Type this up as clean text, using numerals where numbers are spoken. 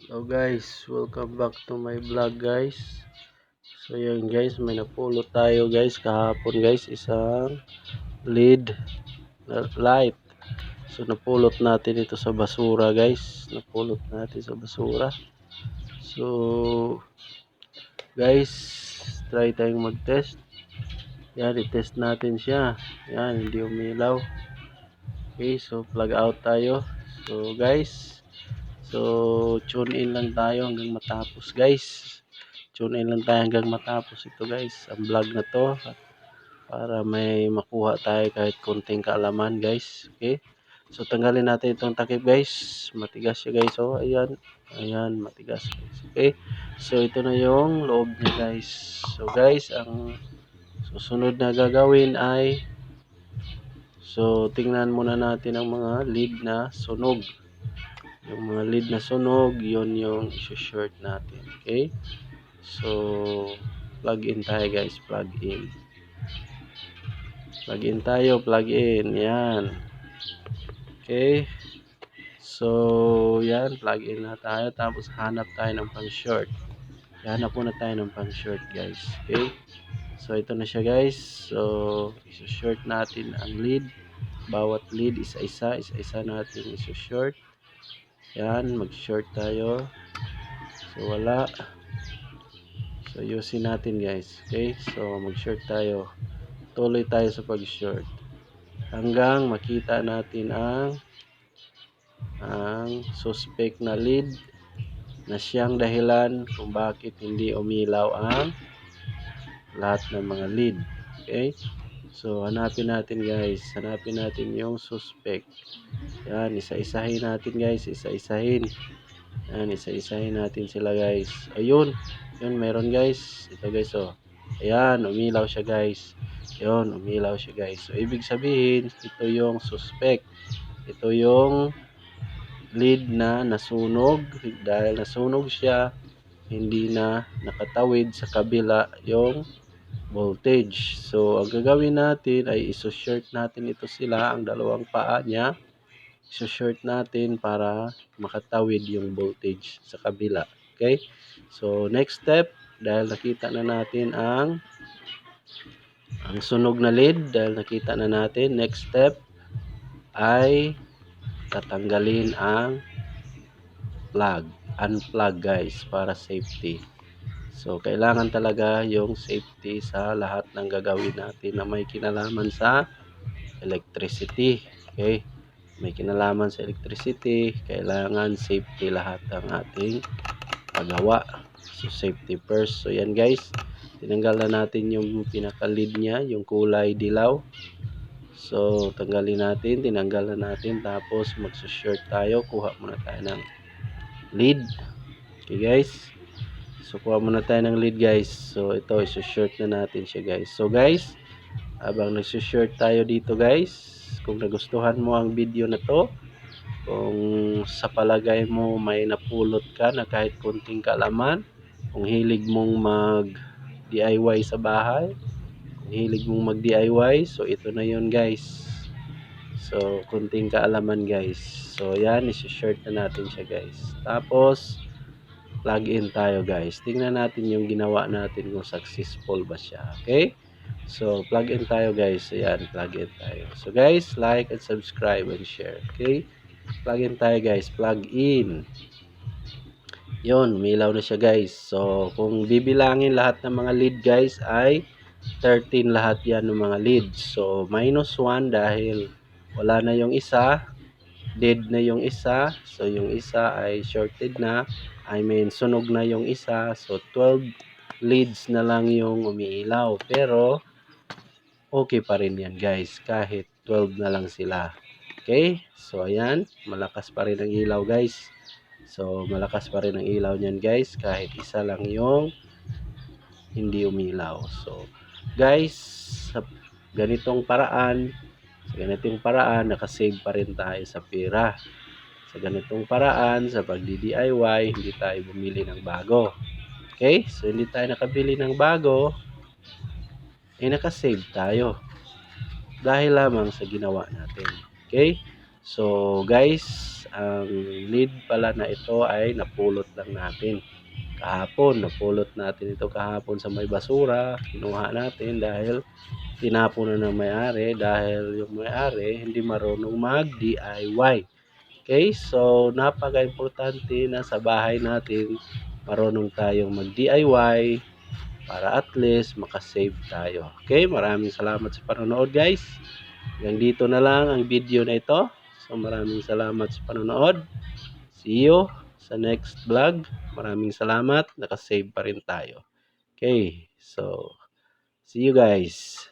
So guys, welcome back to my vlog guys. So yan guys, may napulot tayo guys kahapon guys, isang LED light. So napulot natin ito sa basura guys. Napulot natin sa basura. So guys, try tayong mag-test. Yan, i-test natin siya. Yan, hindi umilaw. Okay, so plug out tayo. So guys, tune in lang tayo hanggang matapos guys. Tune in lang tayo hanggang matapos ito guys, ang vlog na to, para may makuha tayo kahit konting kaalaman guys. Okay, so tanggalin natin itong takip guys, matigas siya guys. Oh ayan, ayan, matigas guys. Okay, so ito na yung loob niya guys. So guys, ang susunod na gagawin ay, so tingnan muna natin ang mga lead na sunog. Yung mga lead na sunog, yun yung i-short natin. Okay, so plug in tayo guys, plug in tayo, plug in, yan. Okay, so yan, plug in na tayo, tapos hanap tayo ng pang short. Hanap muna tayo ng pang short guys. Okay, so ito na siya guys. So iso-short natin ang lead, bawat lead isa-isa natin iso-short. Yan, mag-short tayo. So wala, so yusin natin guys. Okay, so mag-short tayo, tuloy tayo sa pag-short hanggang makita natin ang suspect na lead na siyang dahilan kung bakit hindi umilaw ang lahat ng mga lead. Okay, so hanapin natin guys, hanapin natin yung suspect. Yan, isa-isahin natin guys, isa-isahin. Yan, isa-isahin natin sila guys. Ayun, yun, meron guys. Ito guys, oh. Ayan, umilaw siya guys. Yun, umilaw siya guys. So ibig sabihin, ito yung suspect. Ito yung lead na nasunog. Dahil nasunog siya, hindi na nakatawid sa kabila yung voltage. So ang gagawin natin ay iso-short natin ito sila, ang dalawang paa niya. Iso-short natin para makatawid yung voltage sa kabila. Okay, so next step, dahil nakita na natin ang sunog na lead, dahil nakita na natin, next step ay tatanggalin ang plug, unplug guys, para safety. So kailangan talaga yung safety sa lahat ng gagawin natin na may kinalaman sa electricity. Okay, may kinalaman sa electricity, kailangan safety lahat ng ating paggawa. So safety first. So yan guys, tinanggal na natin yung pinaka lead niya, yung kulay dilaw. So tanggalin natin, tinanggal na natin, tapos magso-short tayo. Kuha muna tayo ng lead. Okay guys, so kuha muna tayo ng lead guys. So ito, iso-short na natin siya guys. So guys, habang nagso-short tayo dito guys, kung nagustuhan mo ang video na to, kung sa palagay mo may napulot ka na kahit konting kaalaman, kung hilig mong mag DIY sa bahay, kung hilig mong mag DIY, so ito na yun guys. So konting kaalaman guys. So yan, isi-short na natin siya guys, tapos plug in tayo guys. Tingnan natin yung ginawa natin kung successful ba siya. Okay, so plug in tayo guys. Ayan, plug in tayo. So guys, like and subscribe and share. Okay, plug in tayo guys, plug in. Yun, umilaw na siya guys. So kung bibilangin lahat ng mga lead guys ay 13 lahat yan ng mga leads. So minus 1 dahil wala na yung isa, dead na yung isa. So yung isa ay shorted na, I mean sunog na yung isa. So 12 leads na lang yung umiilaw, pero okay pa rin yan guys, kahit 12 na lang sila. Okay, so ayan, malakas pa rin ang ilaw guys. So malakas pa rin ang ilaw niyan guys, kahit isa lang yung hindi umilaw. So guys, sa ganitong paraan, nakasave pa rin tayo sa pera. Sa ganitong paraan, sa pagdi-DIY, hindi tayo bumili ng bago. Okay, so hindi tayo nakabili ng bago, nakasave tayo dahil lamang sa ginawa natin. Okay, So guys, ang need pala na ito ay napulot lang natin kahapon. Napulot natin ito kahapon sa may basura. Kinuha natin dahil tinapon na ng may-ari dahil yung may-ari hindi marunong mag-DIY. Okay, so napaka-importante na sa bahay natin marunong tayong mag-DIY para at least makasave tayo. Okay, maraming salamat sa panonood guys. Hanggang dito na lang ang video na ito. So maraming salamat sa panonood. See you sa next vlog. Maraming salamat. Nakasave pa rin tayo. Okay, so see you guys.